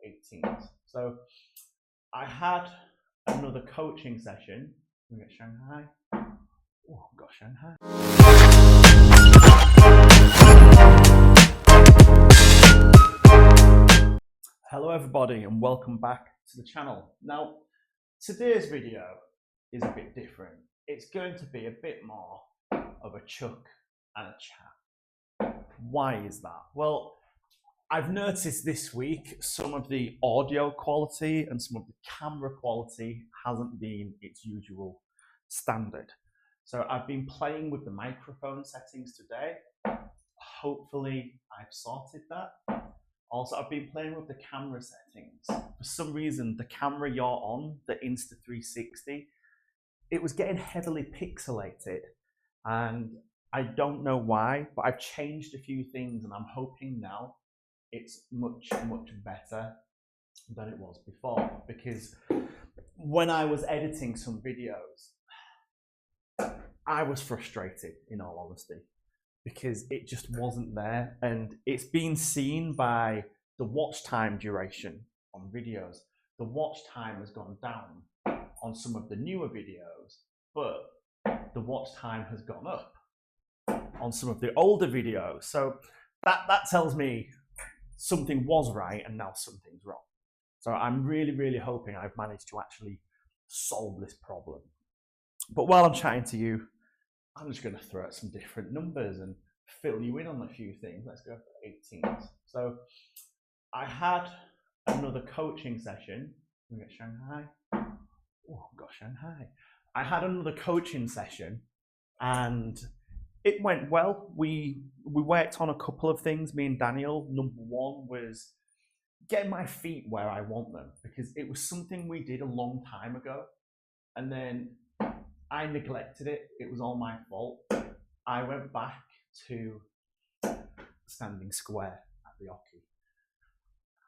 18th. So I had another coaching session. We get Shanghai. Oh, I've got Shanghai. Hello everybody and welcome back to the channel. Now, today's video is a bit different. It's going to be a bit more of a chuck and a chat. Why is that? Well, I've noticed this week some of the audio quality and some of the camera quality hasn't been its usual standard. So I've been playing with the microphone settings today. Hopefully I've sorted that. Also, I've been playing with the camera settings. For some reason, the camera you're on, the Insta360, it was getting heavily pixelated. And I don't know why, but I've changed a few things and I'm hoping now it's much better than it was before. Because when I was editing some videos, I was frustrated, in all honesty, because it just wasn't there. And it's been seen by the watch time duration on videos. The watch time has gone down on some of the newer videos, but the watch time has gone up on some of the older videos. So that tells me something was right and now something's wrong. So I'm really hoping I've managed to actually solve this problem. But while I'm chatting to you, I'm just going to throw out some different numbers and fill you in on a few things. Let's go for 18th. So I had another coaching session. We get Shanghai. Oh, I've got Shanghai. I had another coaching session and it went well. We worked on a couple of things, me and Daniel. Number one was getting my feet where I want them, because it was something we did a long time ago and then I neglected it. It was all my fault. I went back to standing square at the oki.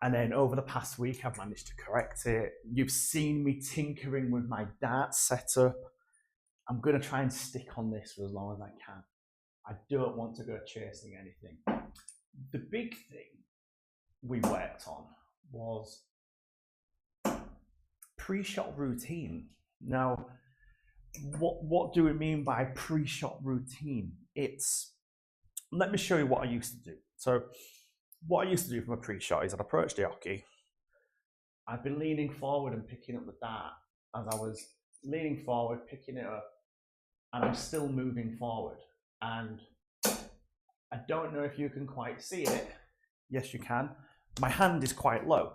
And then over the past week, I've managed to correct it. You've seen me tinkering with my dart setup. I'm going to try and stick on this for as long as I can. I don't want to go chasing anything. The big thing we worked on was pre-shot routine. Now, what do we mean by pre-shot routine? Let me show you what I used to do. So what I used to do from a pre-shot is I'd approach the oki. I'd been leaning forward and picking up the dart. As I was leaning forward, picking it up, and I'm still moving forward. And I don't know if you can quite see it. Yes, you can. My hand is quite low.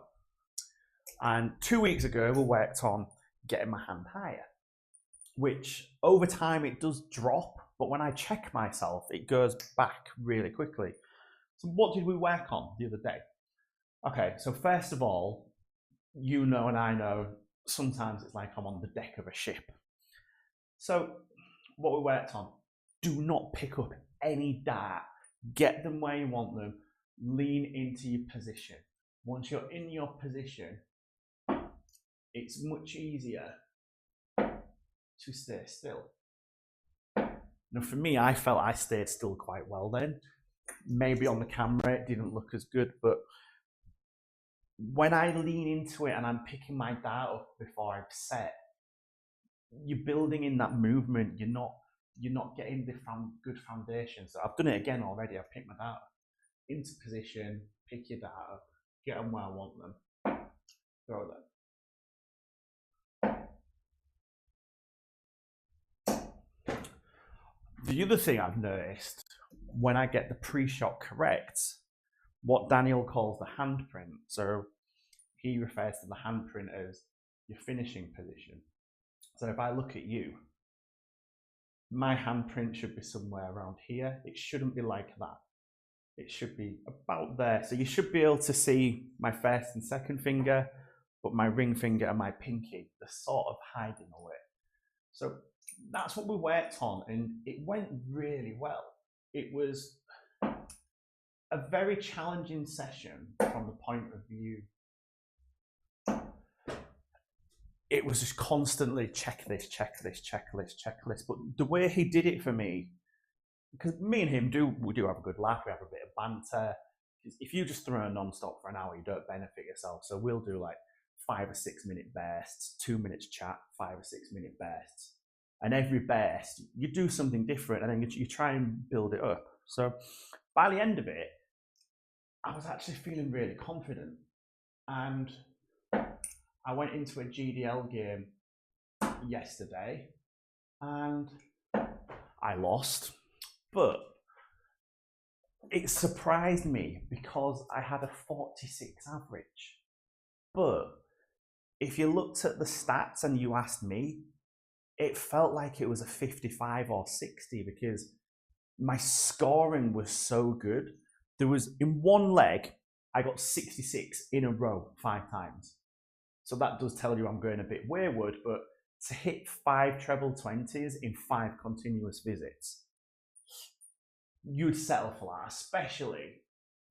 And 2 weeks ago, we worked on getting my hand higher, which over time it does drop, but when I check myself, it goes back really quickly. So what did we work on the other day? Okay, so first of all, you know and I know, sometimes it's like I'm on the deck of a ship. So what we worked on, do not pick up any dart, get them where you want them, lean into your position. Once you're in your position, it's much easier to stay still. Now for me, I felt I stayed still quite well then. Maybe on the camera it didn't look as good, but when I lean into it and I'm picking my dart up before I've set, you're building in that movement. You're not getting the good foundation. So I've done it again already. I've picked my dart up into position, pick your dart up, get them where I want them, throw them. The other thing I've noticed, when I get the pre-shot correct, what Daniel calls the handprint. So he refers to the handprint as your finishing position. So if I look at you, my handprint should be somewhere around here. It shouldn't be like that. It should be about there. So you should be able to see my first and second finger, but my ring finger and my pinky, they're sort of hiding away. So that's what we worked on, and it went really well. It was a very challenging session from the point of view. It was just constantly checklist. But the way he did it for me, because me and him we do have a good laugh, we have a bit of banter. If you just throw a non-stop for an hour, you don't benefit yourself. So we'll do like 5 or 6 minute bursts, 2 minutes chat, 5 or 6 minute bursts. And every burst, you do something different, and then you try and build it up. So by the end of it, I was actually feeling really confident. And I went into a GDL game yesterday and I lost, but it surprised me because I had a 46 average. But if you looked at the stats and you asked me, it felt like it was a 55 or 60 because my scoring was so good. There was, in one leg, I got 66 in a row 5 times. So that does tell you I'm going a bit wayward, but to hit 5 treble 20s in 5 continuous visits, you'd settle for that, especially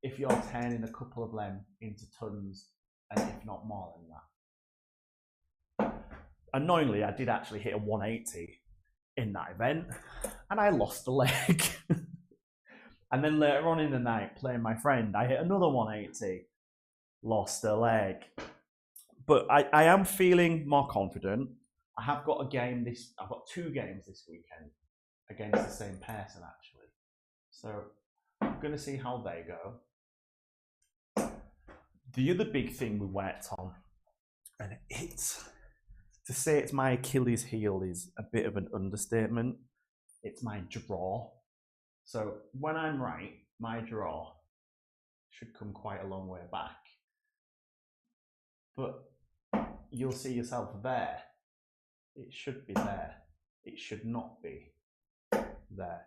if you're turning a couple of them into tons, and if not more than that. Annoyingly, I did actually hit a 180 in that event, and I lost a leg. And then later on in the night, playing my friend, I hit another 180, lost a leg. But I am feeling more confident. I have got I've got 2 games this weekend against the same person actually. So I'm going to see how they go. The other big thing we worked on, and to say it's my Achilles heel is a bit of an understatement. It's my draw. So when I'm right, my draw should come quite a long way back. But you'll see yourself there. It should be there. It should not be there.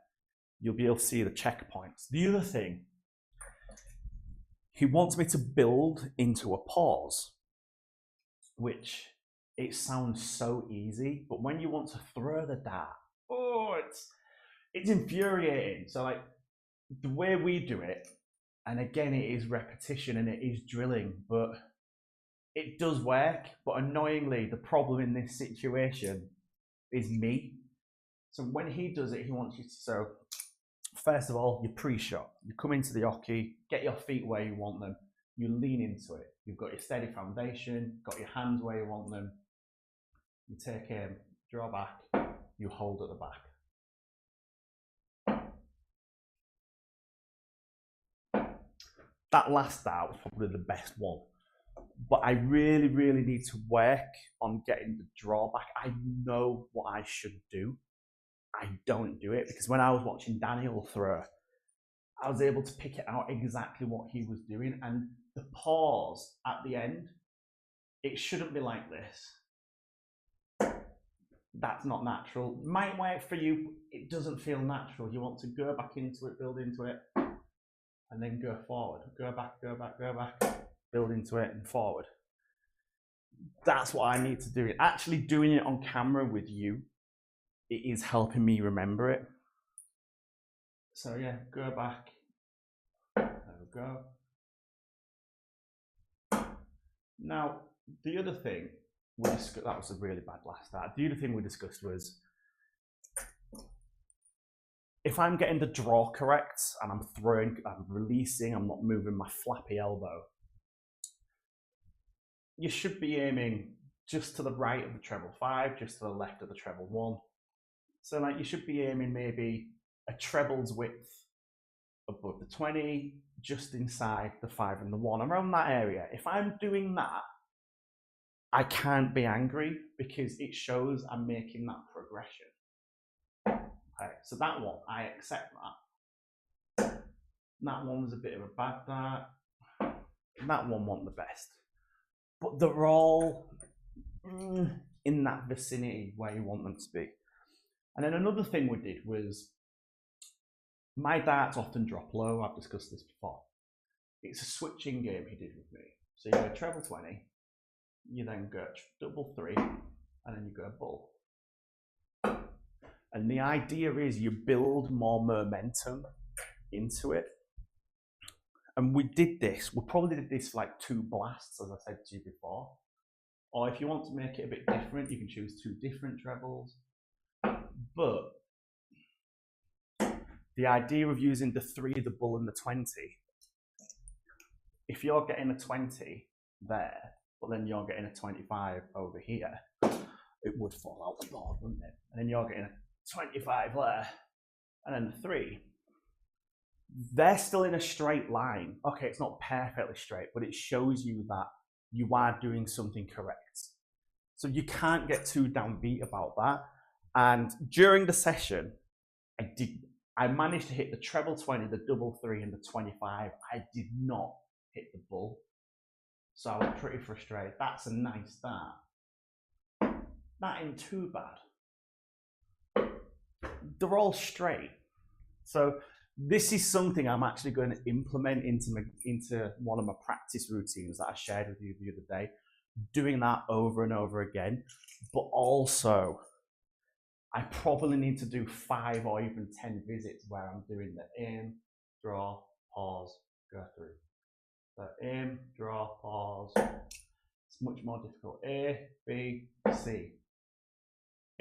You'll be able to see the checkpoints. The other thing, he wants me to build into a pause, which it sounds so easy, but when you want to throw the dart, it's infuriating. So like the way we do it, and again, it is repetition and it is drilling, but it does work. But annoyingly, the problem in this situation is me. So when he does it, he wants you to, so first of all, you pre-shot. You come into the hockey, get your feet where you want them, you lean into it. You've got your steady foundation, got your hands where you want them. You take aim, draw back, you hold at the back. That last dart was probably the best one. But I really, really need to work on getting the drawback. I know what I should do. I don't do it because when I was watching Daniel throw, I was able to pick it out exactly what he was doing. And the pause at the end, it shouldn't be like this. That's not natural. Might work for you. It doesn't feel natural. You want to go back into it, build into it, and then go forward. Go back, go back, go back, build into it and forward. That's what I need to do. Actually doing it on camera with you, it is helping me remember it. So yeah, go back. There we go. Now, the other thing we discussed, that was a really bad last start. The other thing we discussed was if I'm getting the draw correct and I'm throwing, I'm releasing, I'm not moving my flappy elbow, you should be aiming just to the right of the treble 5, just to the left of the treble 1. So like you should be aiming maybe a treble's width above the 20, just inside the 5 and the 1, around that area. If I'm doing that, I can't be angry because it shows I'm making that progression. Okay, so that one, I accept that. That one was a bit of a bad dart. That one wasn't the best. But they're all in that vicinity where you want them to be. And then another thing we did was, my darts often drop low. I've discussed this before. It's a switching game he did with me. So you go treble 20, you then go double 3, and then you go bull. And the idea is you build more momentum into it. And we did this, we probably did this like 2 blasts, as I said to you before. Or if you want to make it a bit different, you can choose 2 different trebles. But the idea of using the 3, the bull, and the 20 if you're getting a 20 there, but then you're getting a 25 over here, it would fall out the board, wouldn't it? And then you're getting a 25 there, and then the 3. They're still in a straight line. Okay, it's not perfectly straight, but it shows you that you are doing something correct. So you can't get too downbeat about that. And during the session, I managed to hit the treble 20, the double 3, and the 25. I did not hit the bull. So I was pretty frustrated. That's a nice start. That ain't too bad. They're all straight. So this is something I'm actually going to implement into one of my practice routines that I shared with you the other day. Doing that over and over again. But also, I probably need to do 5 or even 10 visits where I'm doing the aim, draw, pause, go through. So aim, draw, pause. It's much more difficult. A, B, C.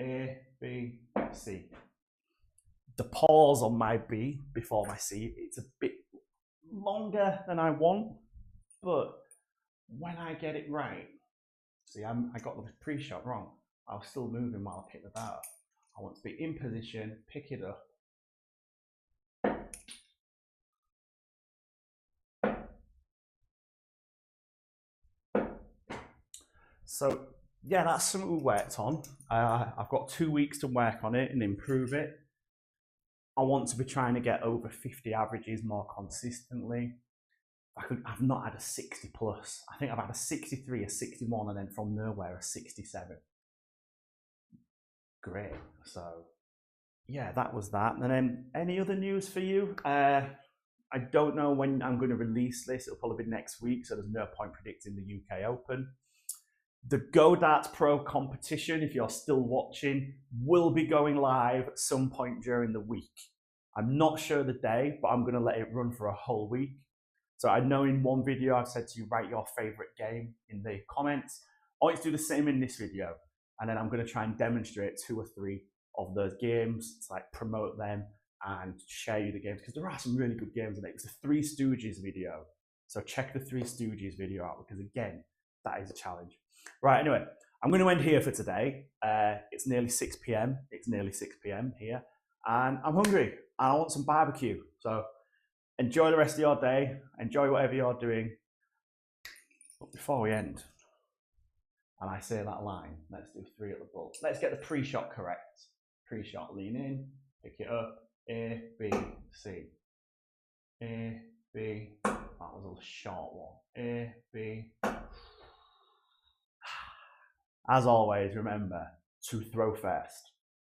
A, B, C. The pause on my B before my C, it's a bit longer than I want, but when I get it right, see, I got the pre-shot wrong. I was still moving while I picked the dart. I want to be in position, pick it up. So yeah, that's something we worked on. I've got 2 weeks to work on it and improve it. I want to be trying to get over 50 averages more consistently. I've not had a 60 plus. I think I've had a 63, a 61, and then from nowhere a 67. Great. So yeah, that was that. And then any other news for you? I don't know when I'm going to release this. It'll probably be next week, so there's no point predicting the UK Open. The Go Darts Pro competition, if you're still watching, will be going live at some point during the week. I'm not sure the day, but I'm going to let it run for a whole week. So I know in one video I've said to you, write your favorite game in the comments. I want you to do the same in this video. And then I'm going to try and demonstrate 2 or 3 of those games, to like promote them and share you the games, because there are some really good games in it. It's a Three Stooges video. So check the Three Stooges video out, because again, that is a challenge. Right, anyway, I'm going to end here for today. It's nearly 6 p.m. It's nearly 6 p.m. here. And I'm hungry and I want some barbecue. So enjoy the rest of your day. Enjoy whatever you're doing. But before we end, and I say that line, let's do 3 at the bull. Let's get the pre-shot correct. Pre-shot, lean in, pick it up. A, B, C. A, B. That was a short one. A, B. As always, remember to throw first.